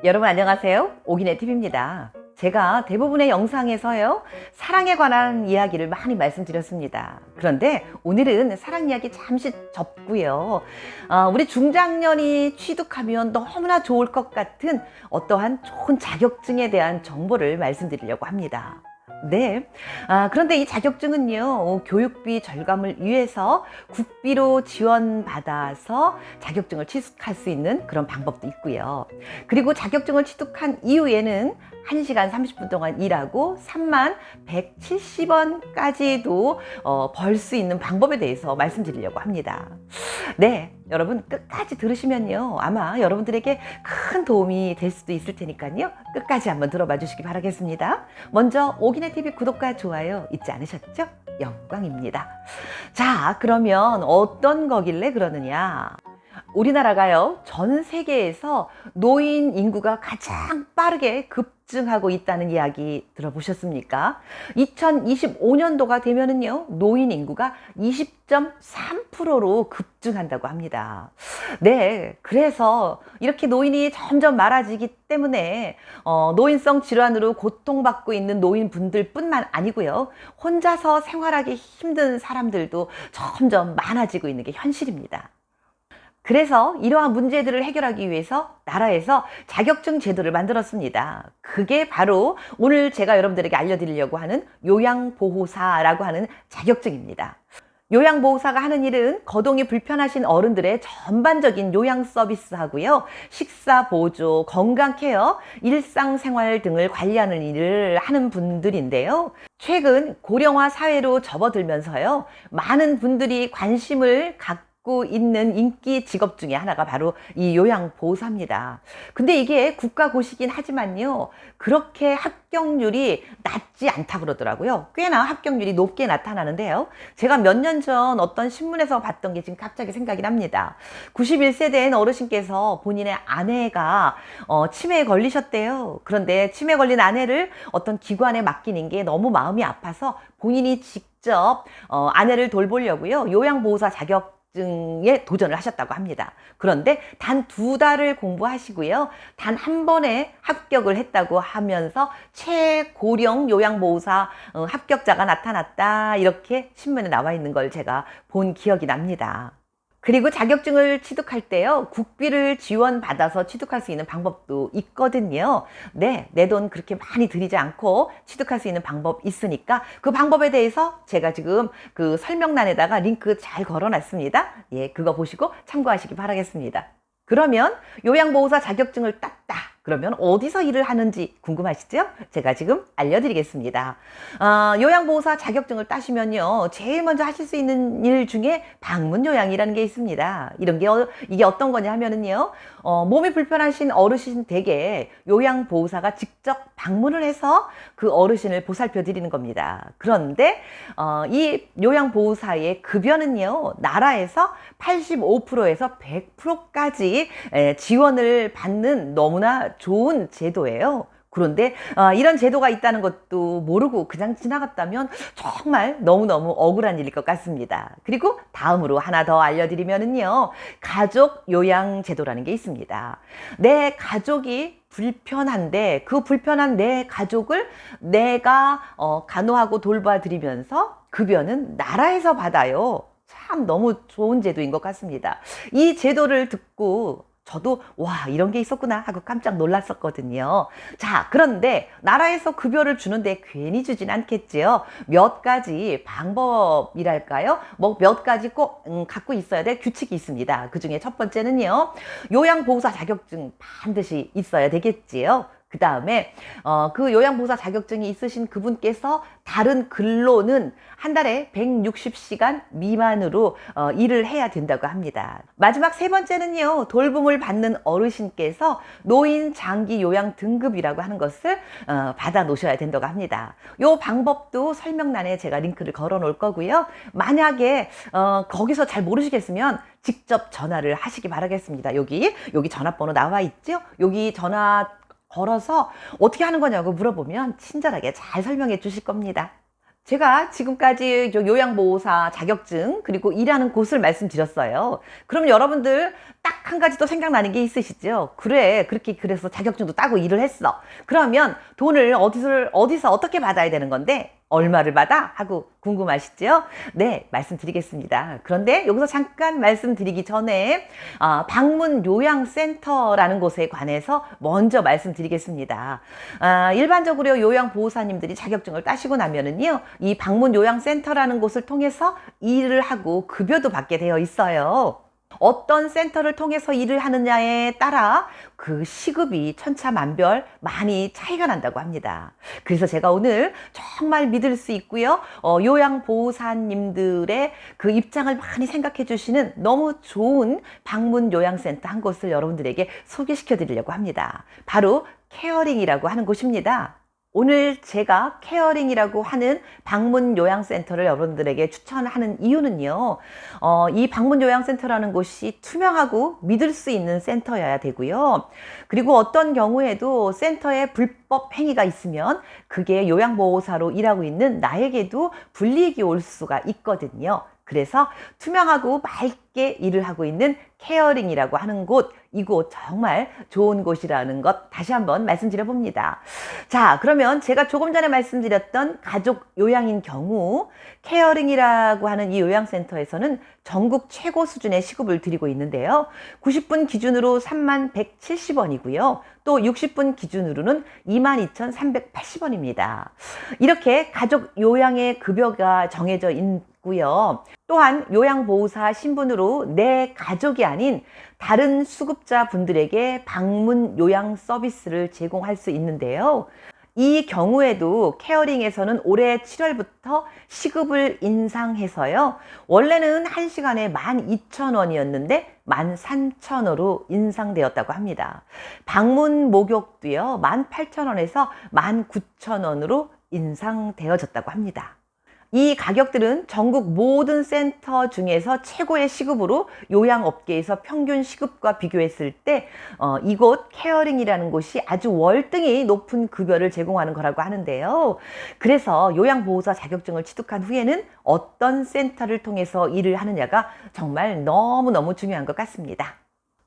여러분 안녕하세요. 오기네 TV입니다. 제가 대부분의 영상에서요, 사랑에 관한 이야기를 많이 말씀드렸습니다. 그런데 오늘은 사랑 이야기 잠시 접고요. 우리 중장년이 취득하면 너무나 좋을 것 같은 어떠한 좋은 자격증에 대한 정보를 말씀드리려고 합니다. 네. 그런데 이 자격증은요, 교육비 절감을 위해서 국비로 지원받아서 자격증을 취득할 수 있는 그런 방법도 있고요. 그리고 자격증을 취득한 이후에는 1시간 30분 동안 일하고 3170원까지도 벌 수 있는 방법에 대해서 말씀드리려고 합니다. 네, 여러분 끝까지 들으시면요, 아마 여러분들에게 큰 도움이 될 수도 있을 테니까요, 끝까지 한번 들어봐 주시기 바라겠습니다. 먼저 오기네 TV 구독과 좋아요 잊지 않으셨죠? 영광입니다. 자, 그러면 어떤 거길래 그러느냐? 우리나라가요, 전 세계에서 노인 인구가 가장 빠르게 급증하고 있다는 이야기 들어보셨습니까? 2025년도가 되면은요, 노인 인구가 20.3%로 급증한다고 합니다. 네, 그래서 이렇게 노인이 점점 많아지기 때문에 노인성 질환으로 고통받고 있는 노인분들 뿐만 아니고요, 혼자서 생활하기 힘든 사람들도 점점 많아지고 있는 게 현실입니다. 그래서 이러한 문제들을 해결하기 위해서 나라에서 자격증 제도를 만들었습니다. 그게 바로 오늘 제가 여러분들에게 알려드리려고 하는 요양보호사라고 하는 자격증입니다. 요양보호사가 하는 일은 거동이 불편하신 어른들의 전반적인 요양 서비스하고요, 식사 보조, 건강 케어, 일상생활 등을 관리하는 일을 하는 분들인데요. 최근 고령화 사회로 접어들면서요, 많은 분들이 관심을 갖고 있는 인기 직업 중에 하나가 바로 이 요양보호사입니다. 근데 이게 국가고시긴 하지만요, 그렇게 합격률이 낮지 않다 그러더라고요. 꽤나 합격률이 높게 나타나는데요. 제가 몇 년 전 어떤 신문에서 봤던 게 지금 갑자기 생각이 납니다. 91세 된 어르신께서 본인의 아내가 치매에 걸리셨대요. 그런데 치매 걸린 아내를 어떤 기관에 맡기는 게 너무 마음이 아파서 본인이 직접 아내를 돌보려고요, 요양보호사 자격증에 도전을 하셨다고 합니다. 그런데 단 2달을 공부하시고요, 단 한 번에 합격을 했다고 하면서 최고령 요양보호사 합격자가 나타났다, 이렇게 신문에 나와 있는 걸 제가 본 기억이 납니다. 그리고 자격증을 취득할 때요, 국비를 지원받아서 취득할 수 있는 방법도 있거든요. 네, 내 돈 그렇게 많이 들이지 않고 취득할 수 있는 방법 있으니까 그 방법에 대해서 제가 지금 그 설명란에다가 링크 잘 걸어놨습니다. 예, 그거 보시고 참고하시기 바라겠습니다. 그러면 요양보호사 자격증을 땄다, 그러면 어디서 일을 하는지 궁금하시죠? 제가 지금 알려드리겠습니다. 요양보호사 자격증을 따시면요, 제일 먼저 하실 수 있는 일 중에 방문요양이라는 게 있습니다. 이게 어떤 거냐 하면은요, 몸이 불편하신 어르신 댁에 요양보호사가 직접 방문을 해서 그 어르신을 보살펴 드리는 겁니다. 그런데 이 요양보호사의 급여는요, 나라에서 85%에서 100%까지 지원을 받는 너무나 좋은 제도예요. 그런데 이런 제도가 있다는 것도 모르고 그냥 지나갔다면 정말 너무너무 억울한 일일 것 같습니다. 그리고 다음으로 하나 더 알려드리면은요, 가족 요양 제도라는 게 있습니다. 내 가족이 불편한데 그 불편한 내 가족을 내가 간호하고 돌봐드리면서 급여는 나라에서 받아요. 참 너무 좋은 제도인 것 같습니다. 이 제도를 듣고 저도 와, 이런 게 있었구나 하고 깜짝 놀랐었거든요. 자, 그런데 나라에서 급여를 주는데 괜히 주진 않겠지요. 몇 가지 방법이랄까요? 뭐 몇 가지 꼭 갖고 있어야 될 규칙이 있습니다. 그 중에 첫 번째는요, 요양보호사 자격증 반드시 있어야 되겠지요. 그 다음에 그 요양보호사 자격증이 있으신 그분께서 다른 근로는 한 달에 160시간 미만으로 일을 해야 된다고 합니다. 마지막 세 번째는요, 돌봄을 받는 어르신께서 노인 장기 요양 등급이라고 하는 것을 받아 놓으셔야 된다고 합니다. 이 방법도 설명란에 제가 링크를 걸어 놓을 거고요. 만약에 거기서 잘 모르시겠으면 직접 전화를 하시기 바라겠습니다. 여기 전화번호 나와 있죠? 여기 전화 걸어서 어떻게 하는 거냐고 물어보면 친절하게 잘 설명해 주실 겁니다. 제가 지금까지 요양보호사 자격증 그리고 일하는 곳을 말씀드렸어요. 그럼 여러분들 딱 한 가지 또 생각나는 게 있으시죠? 그래, 그래서 자격증도 따고 일을 했어. 그러면 돈을 어디서 어떻게 받아야 되는 건데 얼마를 받아? 하고 궁금하시죠? 네, 말씀드리겠습니다. 그런데 여기서 잠깐 말씀드리기 전에 방문 요양센터라는 곳에 관해서 먼저 말씀드리겠습니다. 일반적으로 요양보호사님들이 자격증을 따시고 나면은요, 이 방문 요양센터라는 곳을 통해서 일을 하고 급여도 받게 되어 있어요. 어떤 센터를 통해서 일을 하느냐에 따라 그 시급이 천차만별 많이 차이가 난다고 합니다. 그래서 제가 오늘 정말 믿을 수 있고요. 요양보호사님들의 그 입장을 많이 생각해 주시는 너무 좋은 방문 요양센터 한 곳을 여러분들에게 소개시켜 드리려고 합니다. 바로 케어링이라고 하는 곳입니다. 오늘 제가 케어링이라고 하는 방문 요양센터를 여러분들에게 추천하는 이유는요. 이 방문 요양센터라는 곳이 투명하고 믿을 수 있는 센터여야 되고요. 그리고 어떤 경우에도 센터에 불법 행위가 있으면 그게 요양보호사로 일하고 있는 나에게도 불이익이 올 수가 있거든요. 그래서 투명하고 맑게 일을 하고 있는 케어링이라고 하는 곳, 이곳 정말 좋은 곳이라는 것 다시 한번 말씀드려 봅니다. 자, 그러면 제가 조금 전에 말씀드렸던 가족 요양인 경우 케어링이라고 하는 이 요양센터에서는 전국 최고 수준의 시급을 드리고 있는데요. 90분 기준으로 31,170원이고요. 또 60분 기준으로는 22,380원입니다. 이렇게 가족 요양의 급여가 정해져 있고요. 또한 요양보호사 신분으로 내 가족이 아닌 다른 수급자 분들에게 방문 요양 서비스를 제공할 수 있는데요. 이 경우에도 케어링에서는 올해 7월부터 시급을 인상해서요. 원래는 1시간에 12,000원이었는데 13,000원으로 인상되었다고 합니다. 방문 목욕도요. 18,000원에서 19,000원으로 인상되어졌다고 합니다. 이 가격들은 전국 모든 센터 중에서 최고의 시급으로 요양업계에서 평균 시급과 비교했을 때 이곳 케어링이라는 곳이 아주 월등히 높은 급여를 제공하는 거라고 하는데요. 그래서 요양보호사 자격증을 취득한 후에는 어떤 센터를 통해서 일을 하느냐가 정말 너무너무 중요한 것 같습니다.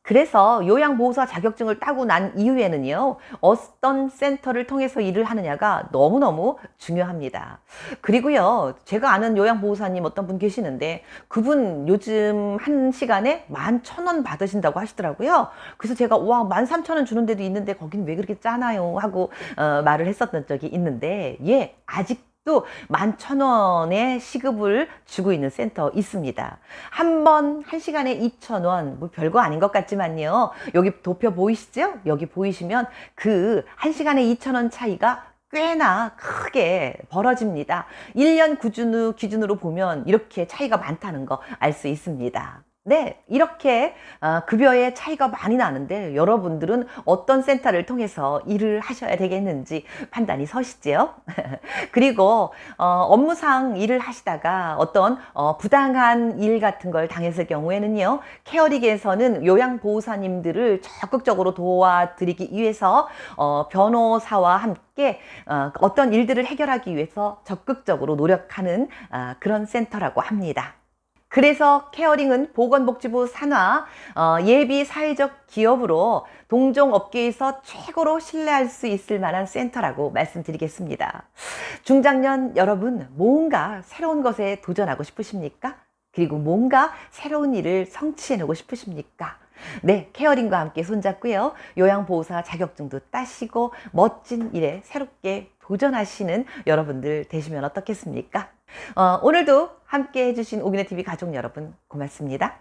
그래서 요양보호사 자격증을 따고 난 이후에는요, 어떤 센터를 통해서 일을 하느냐가 너무너무 중요합니다. 그리고요, 제가 아는 요양보호사님 어떤 분 계시는데, 그분 요즘 1시간에 11,000원 받으신다고 하시더라고요. 그래서 제가, 와, 13,000원 주는 데도 있는데, 거긴 왜 그렇게 짜나요? 하고, 말을 했었던 적이 있는데, 예, 아직 또 11,000원의 시급을 주고 있는 센터 있습니다. 한 번 1시간에 2,000원, 뭐 별거 아닌 것 같지만요. 여기 도표 보이시죠? 여기 보이시면 그 1시간에 2,000원 차이가 꽤나 크게 벌어집니다. 1년 기준으로 보면 이렇게 차이가 많다는 거 알 수 있습니다. 네, 이렇게 급여의 차이가 많이 나는데 여러분들은 어떤 센터를 통해서 일을 하셔야 되겠는지 판단이 서시지요. 그리고 업무상 일을 하시다가 어떤 부당한 일 같은 걸 당했을 경우에는요, 케어링에서는 요양보호사님들을 적극적으로 도와드리기 위해서 변호사와 함께 어떤 일들을 해결하기 위해서 적극적으로 노력하는 그런 센터라고 합니다. 그래서 케어링은 보건복지부 산하 예비 사회적 기업으로 동종업계에서 최고로 신뢰할 수 있을 만한 센터라고 말씀드리겠습니다. 중장년 여러분, 뭔가 새로운 것에 도전하고 싶으십니까? 그리고 뭔가 새로운 일을 성취해내고 싶으십니까? 네, 케어링과 함께 손잡고요. 요양보호사 자격증도 따시고 멋진 일에 새롭게 도전하시는 여러분들 되시면 어떻겠습니까? 오늘도 함께 해주신 오기네TV 가족 여러분 고맙습니다.